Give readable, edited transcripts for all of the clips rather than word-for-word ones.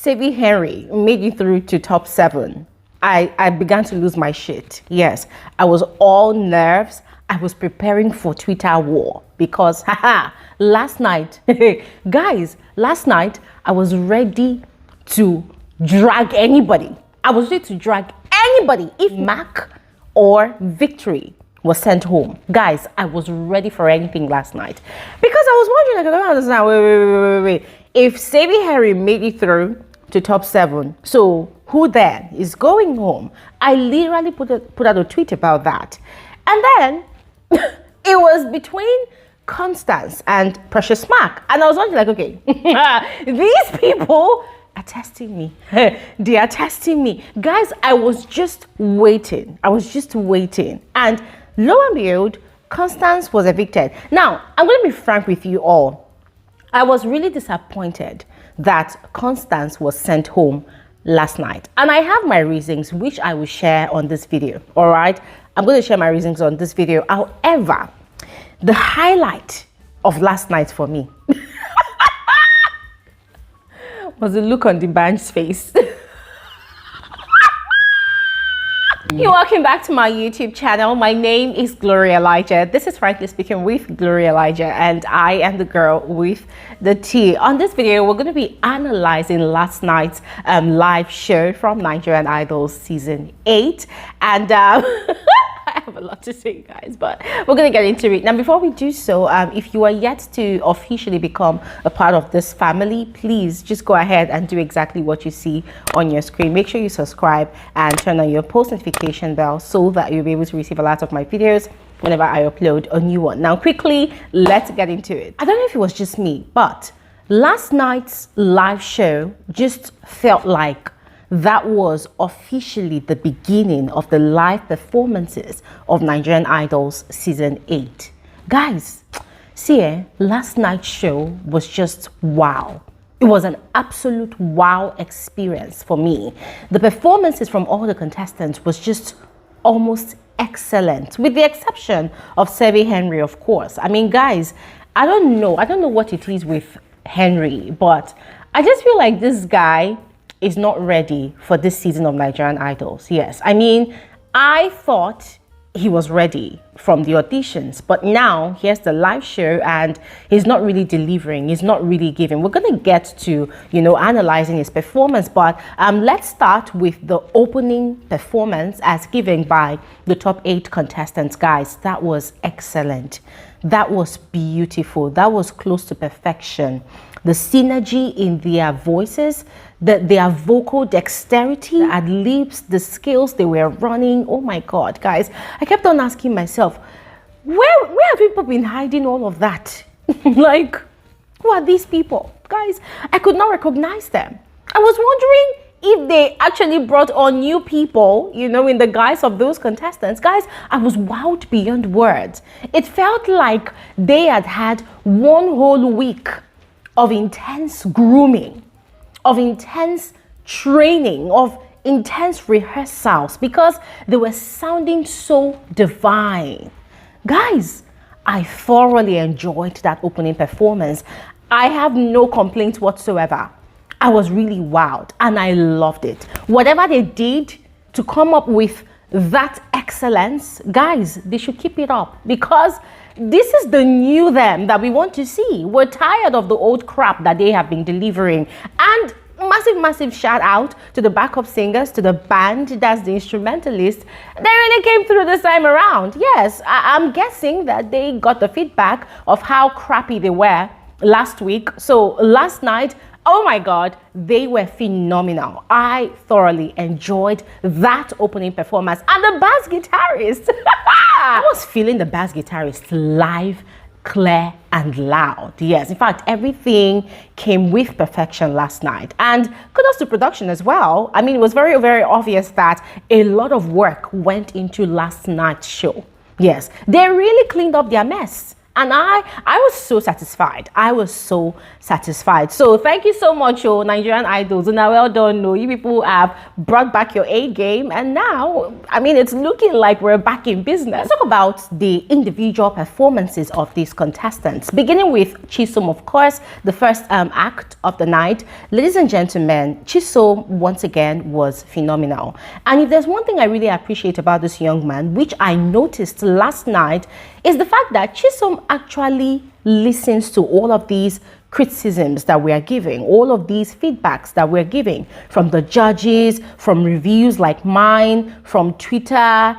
Savi Henry made it through to top 7, I began to lose my shit. Yes, I was all nerves. I was preparing for Twitter war because, last night, guys, last night, I was ready to drag anybody. I was ready to drag anybody if Mac or Victory was sent home. Guys, I was ready for anything last night because I was wondering, like, I don't understand, wait. If Savi Henry made it through to top 7, so who then is going home? I literally put out a tweet about that. And then it was between Constance and Precious Mark. And I was wondering, like, okay, these people are testing me. They are testing me. Guys, I was just waiting. And lo and behold, Constance was evicted. Now, I'm going to be frank with you all. I was really disappointed that Constance was sent home last night. And I have my reasons, which I will share on this video. All right? I'm going to share my reasons on this video. However, the highlight of last night for me was the look on the band's face. You're welcome back to my YouTube channel. My name is Gloria Elijah. This is Frankly Speaking with Gloria Elijah, and I am the girl with the T. On this video, we're going to be analyzing last night's live show from Nigerian Idol Season 8. And I have a lot to say, guys, but we're going to get into it. Now, before we do so, if you are yet to officially become a part of this family, please just go ahead and do exactly what you see on your screen. Make sure you subscribe and turn on your post notification bell so that you'll be able to receive a lot of my videos whenever I upload a new one. Now, quickly, let's get into it. I don't know if it was just me, but last night's live show just felt like that was officially the beginning of the live performances of Nigerian Idol's Season 8. Guys, see, last night's show was just wow. It was an absolute wow experience for me. The performances from all the contestants was just almost excellent, with the exception of Savi Henry, of course. I mean, guys, I don't know what it is with Henry, but I just feel like this guy is not ready for this season of Nigerian Idols. Yes, I mean, I thought he was ready from the auditions, but now here's the live show and he's not really delivering. He's not really giving. We're going to get to, analyzing his performance, but let's start with the opening performance as given by the top 8 contestants. Guys, that was excellent. That was beautiful. That was close to perfection. The synergy in their voices, their vocal dexterity, the ad-libs, the skills they were running. Oh my God, guys. I kept on asking myself, where have people been hiding all of that? Like, who are these people? Guys, I could not recognize them. I was wondering if they actually brought on new people, in the guise of those contestants. Guys, I was wowed beyond words. It felt like they had one whole week of intense grooming, of intense training, of intense rehearsals, because they were sounding so divine. Guys, I thoroughly enjoyed that opening performance. I have no complaints whatsoever. I was really wowed and I loved it. Whatever they did to come up with that excellence, guys, they should keep it up, because this is the new them that we want to see. We're tired of the old crap that they have been delivering. And massive shout out to the backup singers, to the band, that's the instrumentalist. They really came through this time around. Yes, I'm guessing that they got the feedback of how crappy they were last week. So last night, oh my God, they were phenomenal. I thoroughly enjoyed that opening performance. And the bass guitarist, I was feeling the bass guitarist live, clear and loud. Yes, in fact, everything came with perfection last night. And kudos to production as well. I mean, it was very, very obvious that a lot of work went into last night's show. Yes, they really cleaned up their mess. And I was so satisfied. I was so satisfied. So thank you so much, Nigerian idols. Now, well done. No, you people have brought back your A game. And now, I mean, it's looking like we're back in business. Let's talk about the individual performances of these contestants. Beginning with Chisom, of course, the first act of the night. Ladies and gentlemen, Chisom, once again, was phenomenal. And if there's one thing I really appreciate about this young man, which I noticed last night, is the fact that Chisom actually listens to all of these criticisms that we are giving, all of these feedbacks that we're giving from the judges, from reviews like mine, from Twitter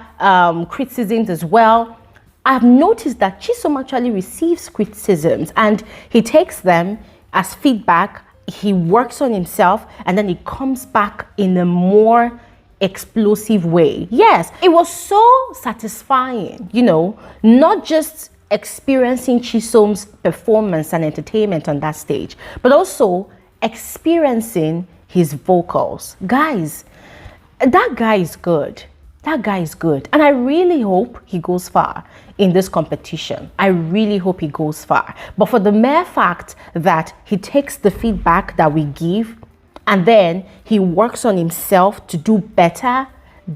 criticisms as well. I've noticed that Chisom actually receives criticisms and he takes them as feedback. He works on himself and then he comes back in a more explosive way. Yes, it was so satisfying, not just experiencing Chisom's performance and entertainment on that stage, but also experiencing his vocals. Guys, that guy is good. That guy is good. And I really hope he goes far in this competition. I really hope he goes far. But for the mere fact that he takes the feedback that we give and then he works on himself to do better,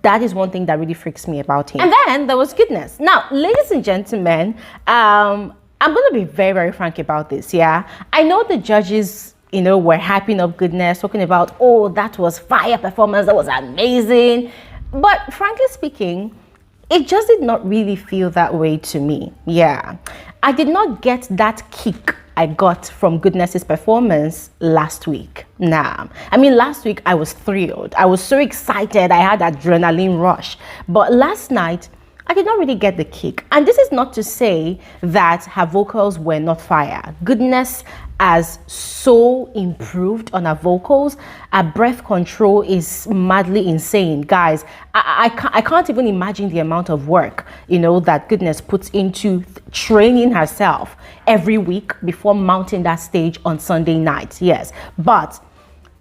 that is one thing that really freaks me about him. And then there was goodness. Now, ladies and gentlemen, I'm going to be very, very frank about this, yeah? I know the judges, were hyping up goodness, talking about, oh, that was fire performance, that was amazing. But frankly speaking, it just did not really feel that way to me, yeah. I did not get that kick I got from Goodness's performance last week. Nah, I mean, last week I was thrilled. I was so excited. I had adrenaline rush. But last night, I did not really get the kick. And this is not to say that her vocals were not fire. Goodness has so improved on her vocals. Her breath control is madly insane. Guys, I can't even imagine the amount of work, that Goodness puts into training herself every week before mounting that stage on Sunday night. Yes, but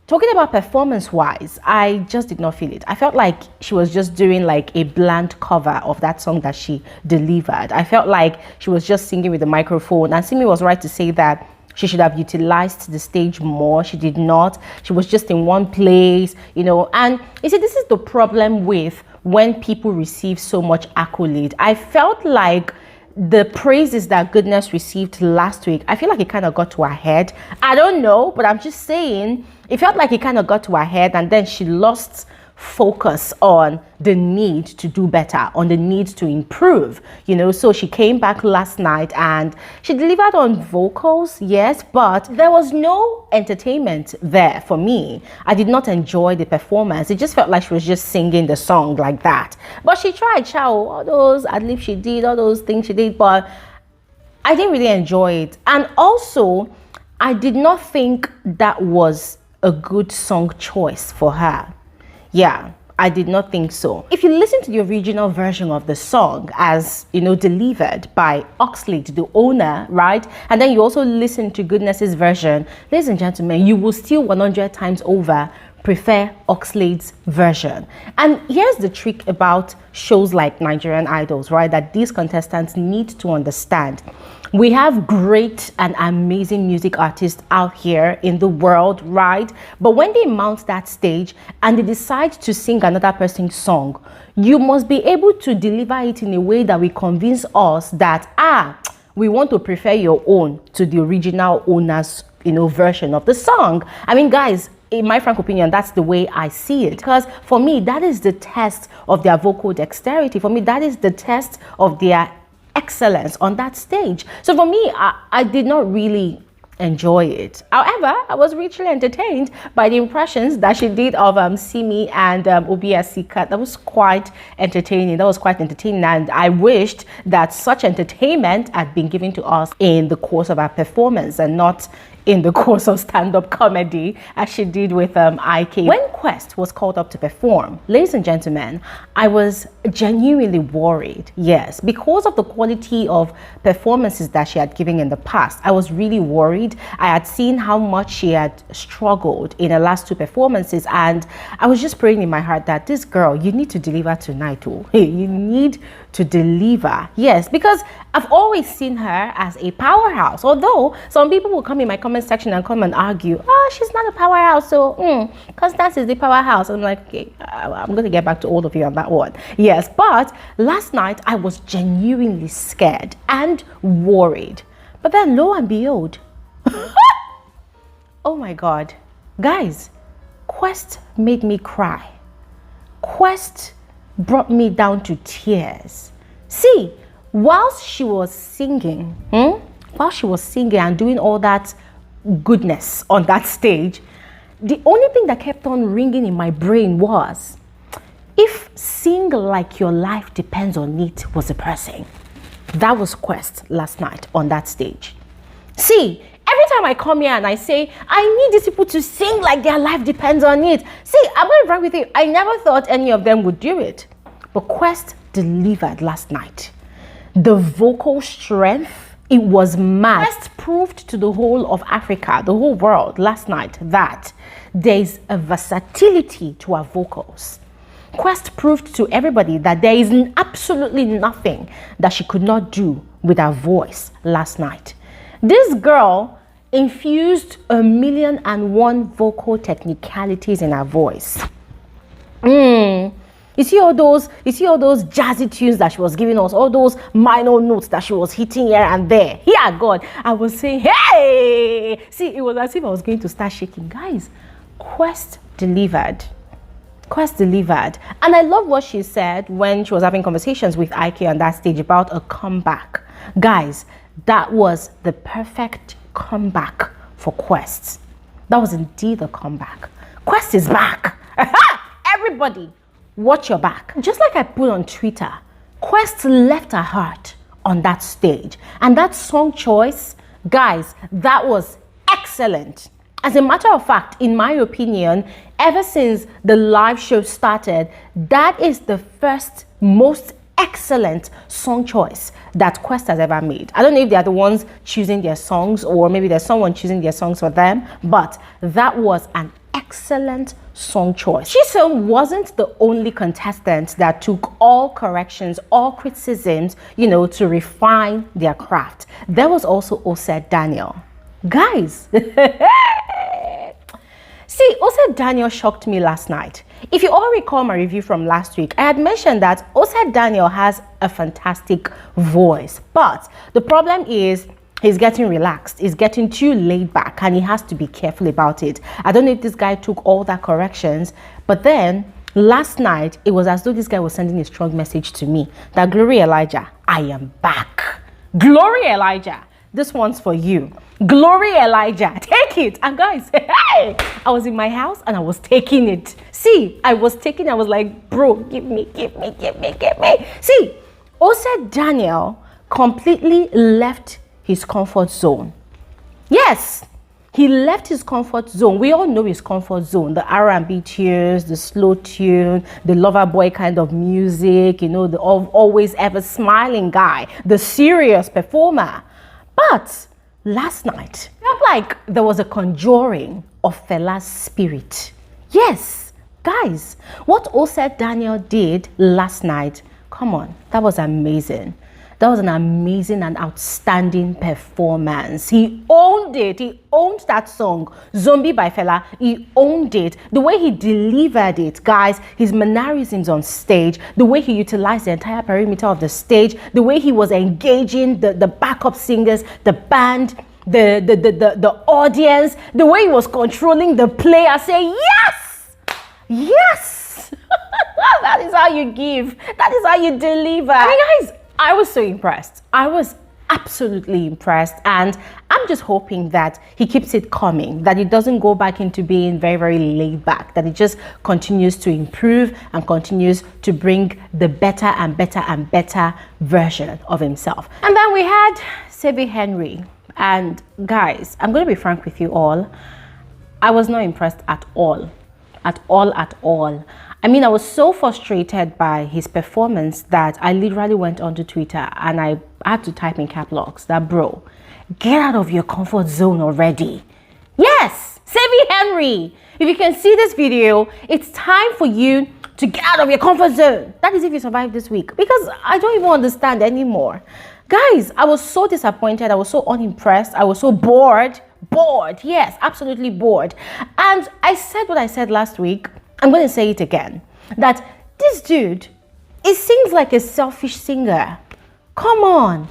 talking about performance-wise, I just did not feel it. I felt like she was just doing like a bland cover of that song that she delivered. I felt like she was just singing with the microphone. And Simi was right to say that she should have utilized the stage more. She did not. She was just in one place, And you see, this is the problem with when people receive so much accolade. I felt like the praises that Goodness received last week, I feel like it kind of got to her head. I don't know, but I'm just saying, it felt like it kind of got to her head and then she lost focus on the need to do better, on the need to improve, So she came back last night and she delivered on vocals, yes, but there was no entertainment there for me. I did not enjoy the performance. It just felt like she was just singing the song like that. But she tried, all those ad-libs she did, all those things she did, but I didn't really enjoy it. And also, I did not think that was a good song choice for her. Yeah, I did not think so. If you listen to the original version of the song as, delivered by Oxlade, the owner, right? And then you also listen to Goodness's version, ladies and gentlemen, you will still 100 times over prefer Oxlade's version. And here's the trick about shows like Nigerian Idols, right? That these contestants need to understand. We have great and amazing music artists out here in the world, right? But when they mount that stage and they decide to sing another person's song, you must be able to deliver it in a way that will convince us that, we want to prefer your own to the original owner's, version of the song. I mean, guys, in my frank opinion, that's the way I see it. Because for me, that is the test of their vocal dexterity. For me, that is the test of their excellence on that stage. So for me, I did not really enjoy it. However, I was richly entertained by the impressions that she did of Simi and Obiasika. That was quite entertaining. And I wished that such entertainment had been given to us in the course of our performance and not in the course of stand-up comedy, as she did with IK. When Quest was called up to perform, ladies and gentlemen, I was genuinely worried. Yes, because of the quality of performances that she had given in the past, I was really worried. I had seen how much she had struggled in her last two performances, and I was just praying in my heart that this girl, you need to deliver tonight. Oh, you need to deliver. Yes, because I've always seen her as a powerhouse, although some people will come in my comment section and come and argue, oh, she's not a powerhouse, so Constance is the powerhouse. I'm like, okay, I'm going to get back to all of you on that one. Yes, but last night I was genuinely scared and worried, but then lo and behold, oh my God, guys, Quest made me cry. Quest brought me down to tears. See, whilst she was singing, and doing all that goodness on that stage, the only thing that kept on ringing in my brain was, if Sing Like Your Life Depends on It was a person, that was Quest last night on that stage. See, every time I come here and I say, I need these people to sing like their life depends on it. See, I'm going to be frank with you. I never thought any of them would do it. But Quest delivered last night. The vocal strength, it was mad. Quest proved to the whole of Africa, the whole world last night, that there's a versatility to our vocals. Quest proved to everybody that there is absolutely nothing that she could not do with her voice last night. This girl infused 1,000,001 vocal technicalities in her voice. You see all those jazzy tunes that she was giving us, all those minor notes that she was hitting here and there. Yeah, God, I was saying, hey! See, it was as if I was going to start shaking. Guys, Quest delivered. Quest delivered. And I love what she said when she was having conversations with IK on that stage about a comeback. Guys, that was the perfect comeback for Quest. That was indeed a comeback. Quest is back. Everybody, watch your back. Just like I put on Twitter, Quest left her heart on that stage. And that song choice, guys, that was excellent. As a matter of fact, in my opinion, ever since the live show started, that is the first most excellent song choice that Quest has ever made. I don't know if they're the ones choosing their songs, or maybe there's someone choosing their songs for them, but that was an excellent song choice. Chisom wasn't the only contestant that took all corrections, all criticisms, to refine their craft. There was also Osed Daniel. Guys, see, Osed Daniel shocked me last night. If you all recall my review from last week, I had mentioned that Osed Daniel has a fantastic voice, but the problem is he's getting relaxed, he's getting too laid back, and he has to be careful about it. I don't know if this guy took all that corrections, but then last night, it was as though this guy was sending a strong message to me that, Glory Elijah, I am back. Glory Elijah, this one's for you. Glory Elijah, take it. And guys, hey, I was in my house and I was taking it. See, I was like, bro, give me. See, Osed Daniel completely left his comfort zone. Yes, he left his comfort zone. We all know his comfort zone, the R&B tunes, the slow tune, the lover boy kind of music, the always ever smiling guy, the serious performer. But last night, I felt like there was a conjuring of Fela's spirit. Yes, guys, what Osed Daniel did last night, come on, that was amazing. That was an amazing and outstanding performance. He owned it. He owned that song, Zombie by Fela. He owned it. The way he delivered it, guys, his mannerisms on stage, the way he utilized the entire perimeter of the stage, the way he was engaging the backup singers, the band, the audience, the way he was controlling the play. I say, yes! Yes! That is how you give. That is how you deliver. I mean, guys, I was so impressed. I was absolutely impressed, and I'm just hoping that he keeps it coming, that he doesn't go back into being very, very laid back, that he just continues to improve and continues to bring the better and better and better version of himself. And then we had Savi Henry. And guys, I'm going to be frank with you all. I was not impressed at all. At all. I mean, I was so frustrated by his performance that I literally went onto Twitter and I had to type in cap locks that, bro, get out of your comfort zone already. Yes, Savi Henry, if you can see this video, it's time for you to get out of your comfort zone. That is if you survive this week, because I don't even understand anymore. Guys, I was so disappointed. I was so unimpressed. I was so bored. Yes, absolutely bored. And I said what I said last week. I'm going to say it again, that this dude, it seems like a selfish singer. Come on.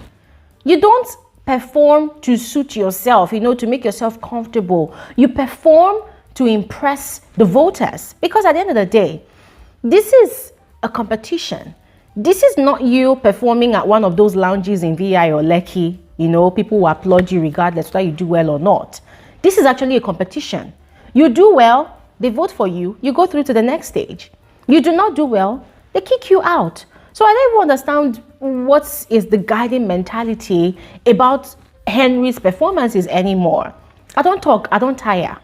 You don't perform to suit yourself, to make yourself comfortable. You perform to impress the voters, because at the end of the day, this is a competition. This is not you performing at one of those lounges in VI or Lekki. People will applaud you regardless whether you do well or not. This is actually a competition. You do well, they vote for you, you go through to the next stage. You do not do well, they kick you out. So I don't even understand what is the guiding mentality about Henry's performances anymore. I don't talk, I don't tire.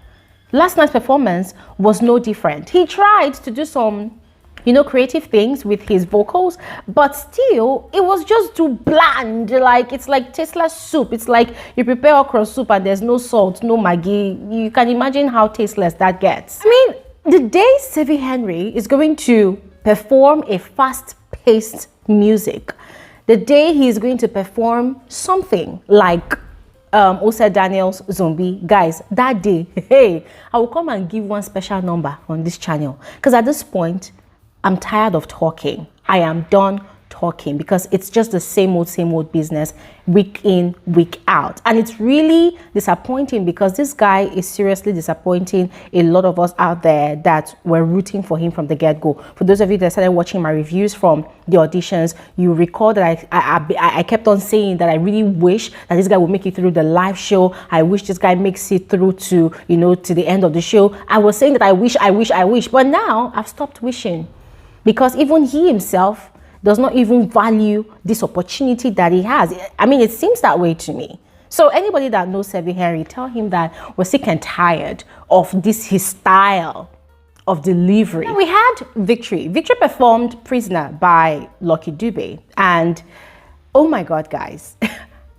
Last night's performance was no different. He tried to do some creative things with his vocals, but still it was just too bland. It's like tasteless soup. It's like you prepare okra soup and there's no salt, no Maggi. You can imagine how tasteless that gets. I mean, the day Savi Henry is going to perform a fast-paced music, the day he's going to perform something like Osa Daniel's Zombie, guys, that day, hey, I will come and give one special number on this channel, because at this point I'm tired of talking. I am done talking, because it's just the same old business week in, week out. And it's really disappointing, because this guy is seriously disappointing a lot of us out there that were rooting for him from the get-go. For those of you that started watching my reviews from the auditions, you recall that I kept on saying that I really wish that this guy would make it through the live show. I wish this guy makes it through to, to the end of the show. I was saying that I wish, but now I've stopped wishing. Because even he himself does not even value this opportunity that he has. I mean, it seems that way to me. So anybody that knows Savi Henry, tell him that we're sick and tired of his style of delivery. Now, we had Victory. Victory performed Prisoner by Lucky Dube. And oh my God, guys,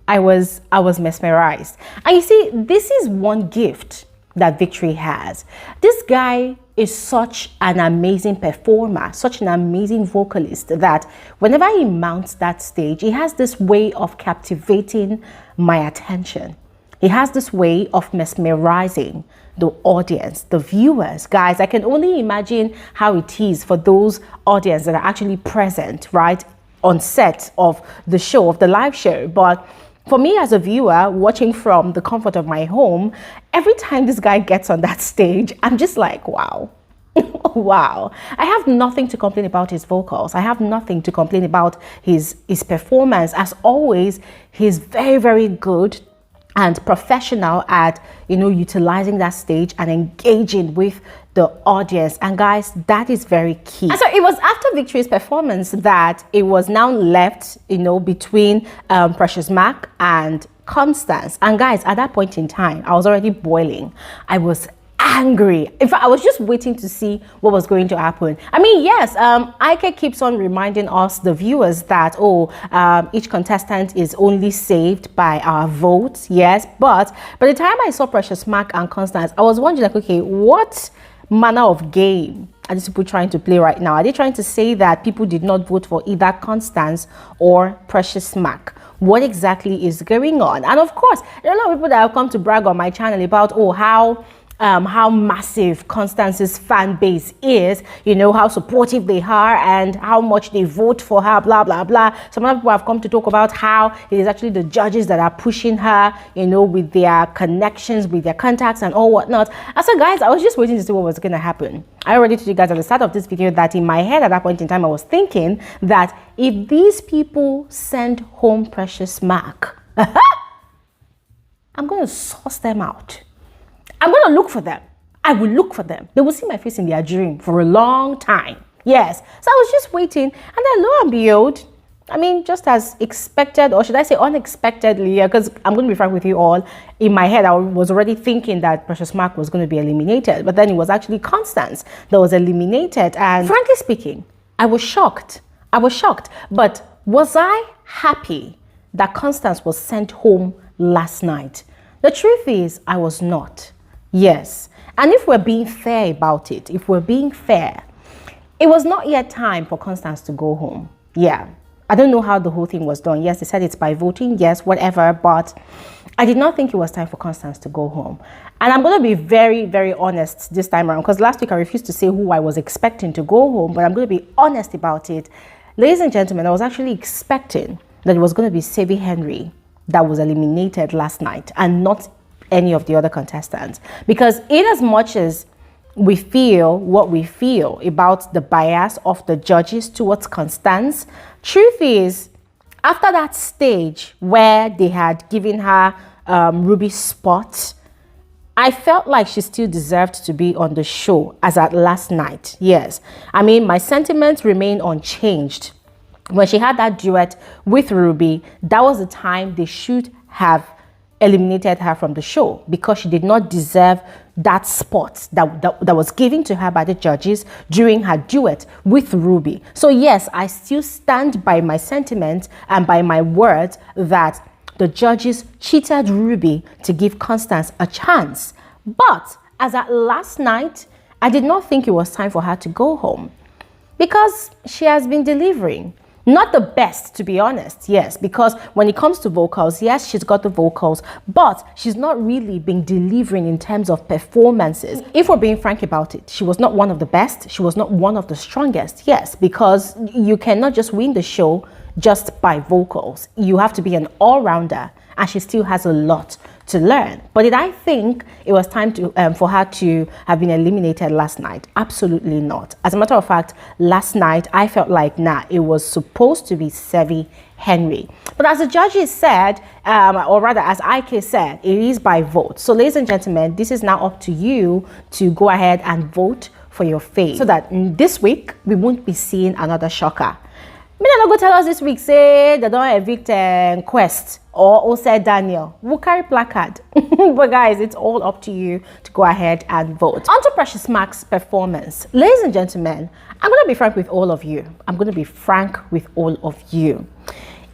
I was mesmerized. And you see, this is one gift that Victory has. This guy is such an amazing performer, such an amazing vocalist, that whenever he mounts that stage, he has this way of captivating my attention. He has this way of mesmerizing the audience, the viewers. Guys, I can only imagine how it is for those audience that are actually present, right, on set of the show, of the live show. But for me as a viewer, watching from the comfort of my home, every time this guy gets on that stage, I'm just like, wow. Wow. I have nothing to complain about his vocals. I have nothing to complain about his performance. As always, he's very, very good and professional at, utilizing that stage and engaging with the audience. And guys, that is very key. And so it was after Victory's performance that it was now left, between Precious Mac and Constance. And guys, at that point in time, I was already boiling. I was angry. In fact, I was just waiting to see what was going to happen. I mean, yes, Ike keeps on reminding us, the viewers, that each contestant is only saved by our votes. Yes, but by the time I saw Precious Mac and Constance, I was wondering, like, okay, what manner of game are these people trying to play right now? Are they trying to say that people did not vote for either Constance or Precious Mac? What exactly is going on? And of course, there are a lot of people that have come to brag on my channel about how massive Constance's fan base is, how supportive they are and how much they vote for her, blah, blah, blah. Some other people have come to talk about how it is actually the judges that are pushing her, with their connections, with their contacts and all whatnot. And so guys, I was just waiting to see what was going to happen. I already told you guys at the start of this video that in my head at that point in time, I was thinking that if these people send home Precious Mac, I'm going to source them out. I'm going to look for them. I will look for them. They will see my face in their dream for a long time. Yes. So I was just waiting. And then lo and behold, I mean, just as expected, or should I say unexpectedly, because I'm going to be frank with you all, in my head, I was already thinking that Precious Mark was going to be eliminated, but then it was actually Constance that was eliminated. And frankly speaking, I was shocked. I was shocked. But was I happy that Constance was sent home last night? The truth is, I was not. Yes. And if we're being fair about it, if we're being fair, it was not yet time for Constance to go home. Yeah. I don't know how the whole thing was done. Yes, they said it's by voting. Yes, whatever. But I did not think it was time for Constance to go home. And I'm going to be very, very honest this time around, because last week I refused to say who I was expecting to go home, but I'm going to be honest about it. Ladies and gentlemen, I was actually expecting that it was going to be Savi Henry that was eliminated last night and not any of the other contestants. Because in as much as we feel what we feel about the bias of the judges towards Constance, truth is, after that stage where they had given her Ruby's spot, I felt like she still deserved to be on the show as at last night. Yes, I mean, my sentiments remain unchanged. When she had that duet with Ruby, that was the time they should have eliminated her from the show, because she did not deserve that spot that was given to her by the judges during her duet with Ruby. So yes, I still stand by my sentiment and by my words that the judges cheated Ruby to give Constance a chance. But as at last night, I did not think it was time for her to go home, because she has been delivering. Not the best, to be honest, yes, because when it comes to vocals, yes, she's got the vocals, but she's not really been delivering in terms of performances. If we're being frank about it, she was not one of the best, she was not one of the strongest, yes, because you cannot just win the show just by vocals. You have to be an all-rounder, and she still has a lot to learn. But did I think it was time to for her to have been eliminated last night? Absolutely not. As a matter of fact, last night I felt like, nah, it was supposed to be Savi Henry. But as the judges said, or rather as IK said, it is by vote. So ladies and gentlemen, this is now up to you to go ahead and vote for your fave, so that this week we won't be seeing another shocker. Me not go tell us this week, say they don't evict Quest or say Daniel. We'll carry placard. But guys, it's all up to you to go ahead and vote. On to Precious Mark's performance. Ladies and gentlemen, I'm going to be frank with all of you. I'm going to be frank with all of you.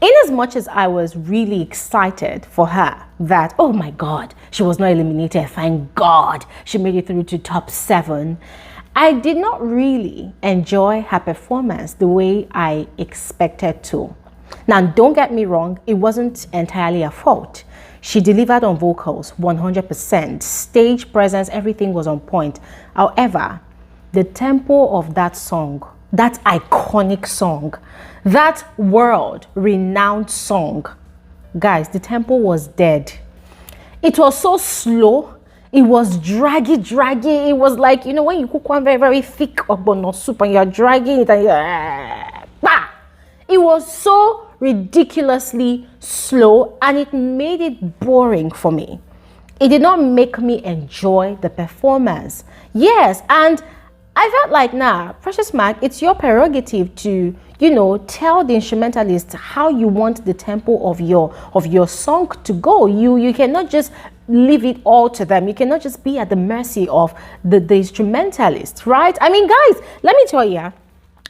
In as much as I was really excited for her that, oh my God, she was not eliminated. Thank God she made it through to top 7. I did not really enjoy her performance the way I expected to. Now, don't get me wrong, it wasn't entirely her fault. She delivered on vocals 100%, stage presence, everything was on point. However, the tempo of that song, that iconic song, that world-renowned song, guys, the tempo was dead. It was so slow. It was draggy. It was like, you know, when you cook one very, very thick ogbono soup and you're dragging it and it was so ridiculously slow, and it made it boring for me. It did not make me enjoy the performance. Yes, and I felt like, nah, Precious Mark, it's your prerogative to, you know, tell the instrumentalist how you want the tempo of your song to go. You cannot just leave it all to them. You cannot just be at the mercy of the instrumentalist, right? I mean, guys, let me tell you,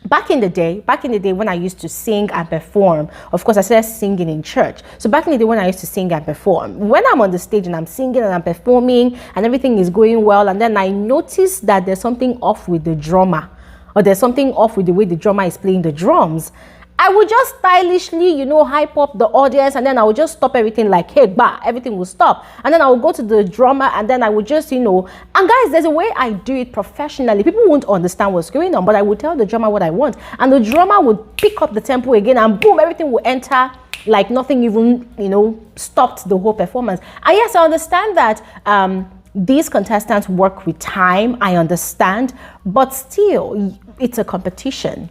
back in the day when I used to sing and perform, of course I started singing in church. So back in the day when I used to sing and perform, when I'm on the stage and I'm singing and I'm performing and everything is going well, and then I notice that there's something off with the drummer, or there's something off with the way the drummer is playing the drums, I would just stylishly, you know, hype up the audience, and then I would just stop everything like, hey, bah, everything will stop. And then I would go to the drummer, and then I would just, you know, and guys, there's a way I do it professionally. People won't understand what's going on, but I would tell the drummer what I want, and the drummer would pick up the tempo again, and boom, everything will enter like nothing even, you know, stopped the whole performance. And yes, I understand that these contestants work with time, I understand, but still, it's a competition.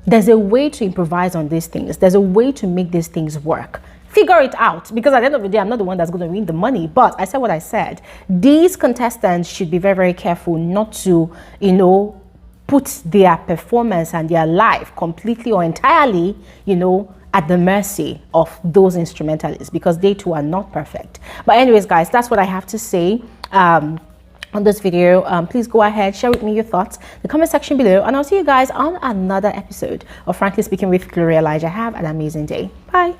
There's a way to improvise on these things. There's a way to make these things work. Figure it out, because at the end of the day, I'm not the one that's going to win the money. But I said what I said. These contestants should be very, very careful not to, you know, put their performance and their life completely or entirely, you know, at the mercy of those instrumentalists, because they too are not perfect. But anyways, guys, that's what I have to say on this video. Please go ahead, share with me your thoughts in the comment section below, and I'll see you guys on another episode of Frankly Speaking with Gloria Elijah. Have an amazing day. Bye.